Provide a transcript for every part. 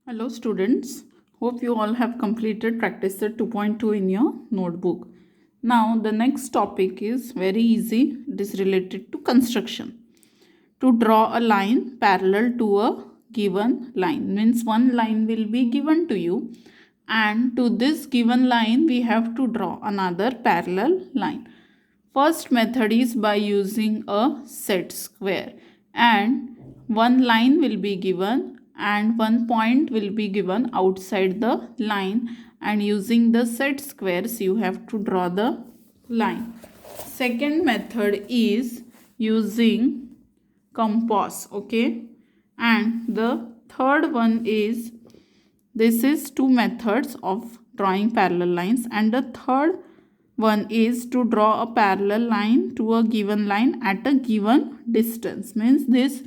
Hello students, hope you all have completed practice set 2.2 in your notebook. Now the next topic is very easy. It is related to construction. To draw a line parallel to a given line means one line will be given to you, and to this given line we have to draw another parallel line. First method is by using a set square, and one line will be given and one point will be given outside the line, and using the set squares you have to draw the line. Second method is using compass, okay, and the third one is, this is two methods of drawing parallel lines, and the third one is to draw a parallel line to a given line at a given distance, means this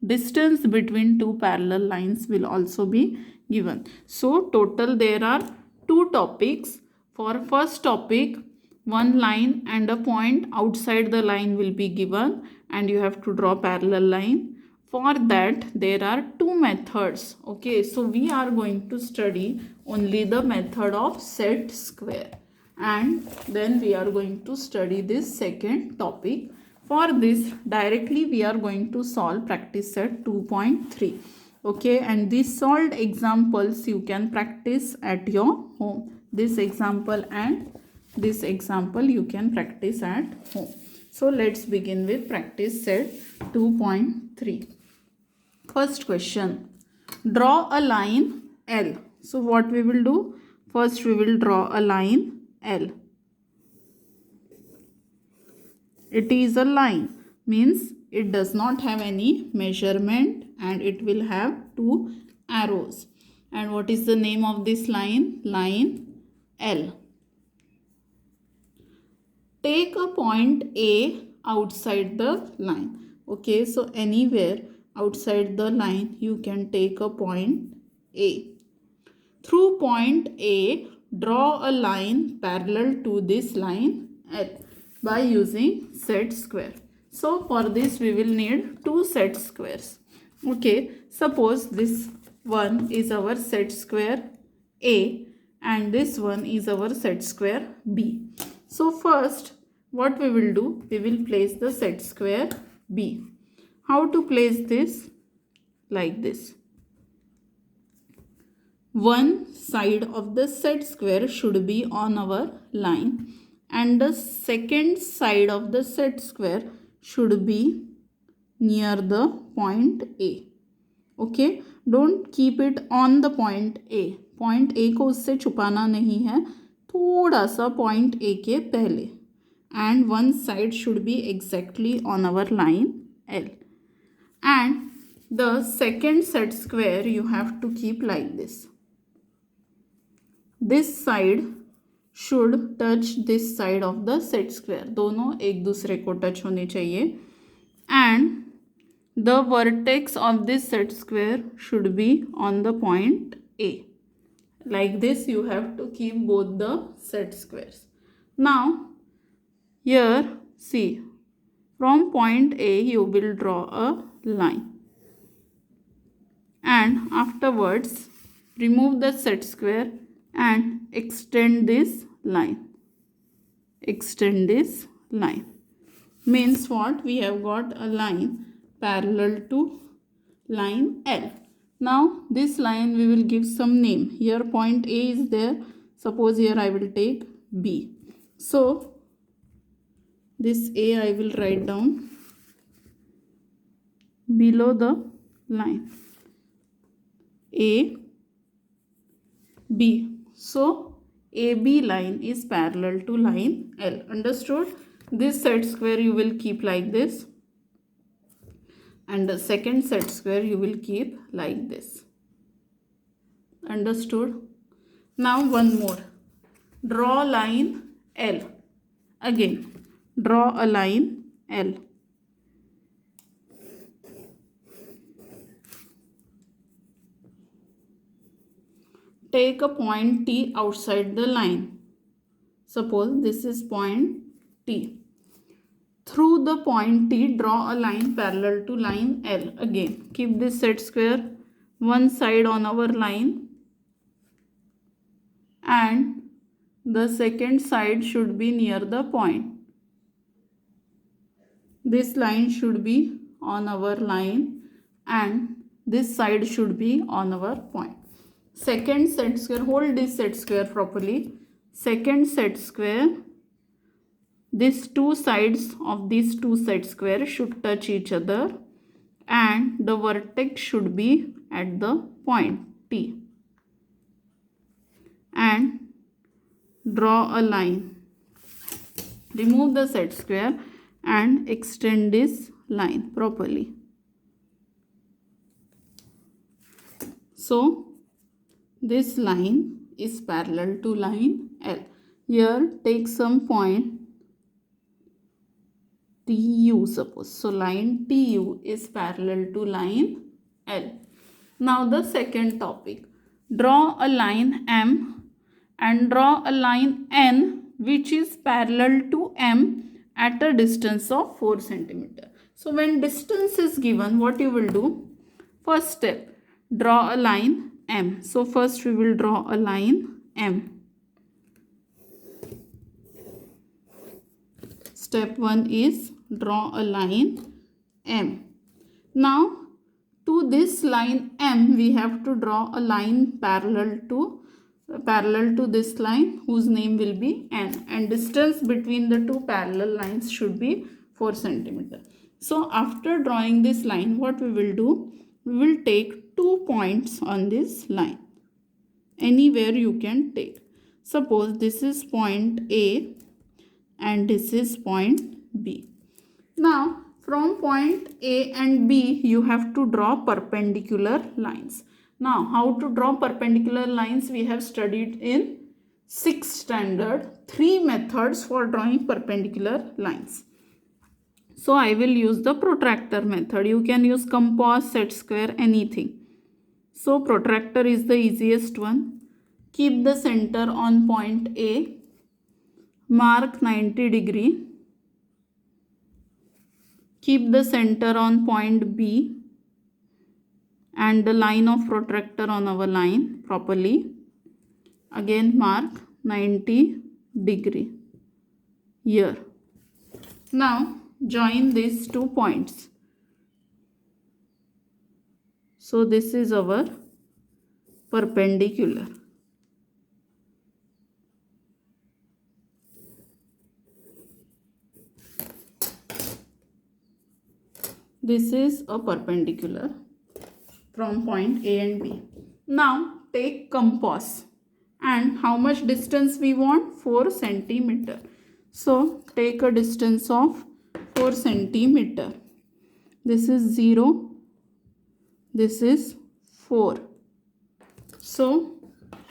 distance between two parallel lines will also be given. So total there are two topics. For first topic, one line and a point outside the line will be given and you have to draw parallel line. For that there are two methods. Okay, so we are going to study only the method of set square, and then we are going to study this second topic. For this directly we are going to solve practice set 2.3. okay, and these solved examples you can practice at your home. This example and this example you can practice at home. So let's begin with practice set 2.3. First question, draw a line L. So what we will do? First we will draw a line L. It is a line, means it does not have any measurement and it will have two arrows. And what is the name of this line? Line L. Take a point A outside the line. Okay, so anywhere outside the line you can take a point A. Through point A, draw a line parallel to this line L by using set square. So for this we will need two set squares. Okay, suppose this one is our set square A and this one is our set square B. So first what we will do, we will place the set square B. How to place this? Like this. One side of the set square should be on our line and the second side of the set square should be near the point A. Okay, don't keep it on the point A. Point A को उससे छुपाना नहीं है, थोड़ा सा point A के पहले, and one side should be exactly on our line L. And the second set square you have to keep like this. This side should touch this side of the set square. दोनों एक दूसरे को touch होने चाहिए. And the vertex of this set square should be on the point A. Like this you have to keep both the set squares. Now here see, from point A you will draw a line. And afterwards remove the set square and extend this line. Extend this line. Means what? We have got a line parallel to line L. Now this line we will give some name. Here point A is there. Suppose here I will take B. So this A I will write down below the line. A, B. So AB line is parallel to line L. Understood? This set square you will keep like this, and the second set square you will keep like this. Understood? Now one more. Draw line L. Again, draw a line L. Take a point T outside the line. Suppose this is point T. Through the point T, draw a line parallel to line L. Again, keep this set square. one side on our line and the second side should be near the point. This line should be on our line and this side should be on our point. Second set square, hold this set square properly. Second set square, these two sides of these two set square should touch each other and the vertex should be at the point T. And draw a line. Remove the set square and extend this line properly. So this line is parallel to line L. Here take some point TU suppose. So line TU is parallel to line L. Now the second topic. Draw a line M and draw a line N which is parallel to M at a distance of 4 cm. So when distance is given, what you will do? First step, draw a line M. So first we will draw a line M. Step 1 is draw a line M. Now to this line M we have to draw a line parallel to this line whose name will be N, and distance between the two parallel lines should be 4 cm. So after drawing this line, what we will do? We will take 2 points on this line. Anywhere you can take. Suppose this is point A and this is point B. Now from point A and B you have to draw perpendicular lines. Now how to draw perpendicular lines? We have studied in 6th standard 3 methods for drawing perpendicular lines. So I will use the protractor method. You can use compass, set square, anything. So protractor is the easiest one. Keep the center on point A. Mark 90 degree. Keep the center on point B and the line of protractor on our line properly. Again mark 90 degree here. Now join these 2 points. So this is our perpendicular. This is a perpendicular from point A and B. Now take compass, and how much distance we want? 4 cm. So take a distance of 4 cm. This is 0. This is 4. So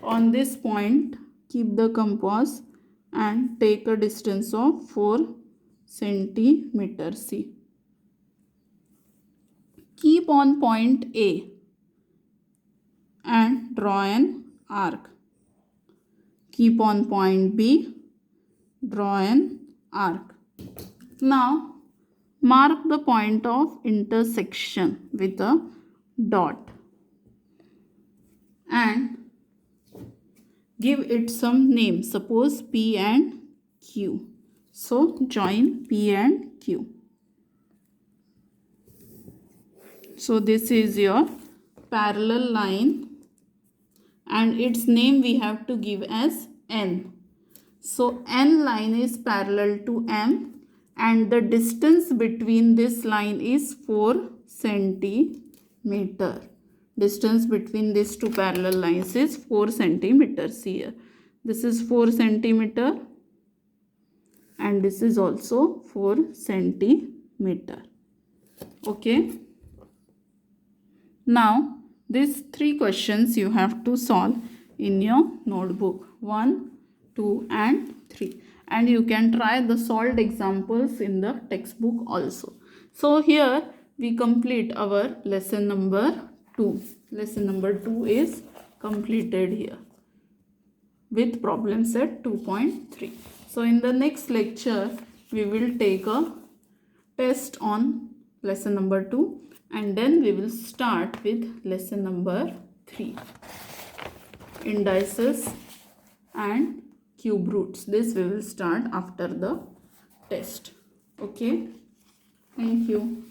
on this point keep the compass and take a distance of 4 cm. See. Keep on point A and draw an arc. Keep on point B, draw an arc. Now mark the point of intersection with a dot and give it some name. Suppose P and Q. So join P and Q. So this is your parallel line and its name we have to give as N. So N line is parallel to M and the distance between this line is 4 centimeter. Distance between these two parallel lines is 4 centimeters here. This is 4 centimeter and this is also 4 centimeter. Okay. Now these 3 questions you have to solve in your notebook 1, 2 and 3, and you can try the solved examples in the textbook also. So here we complete our lesson number 2. Lesson number 2 is completed here with problem set 2.3. So in the next lecture we will take a test on lesson number 2 and then we will start with lesson number 3, indices and cube roots. This we will start after the test. Okay, thank you.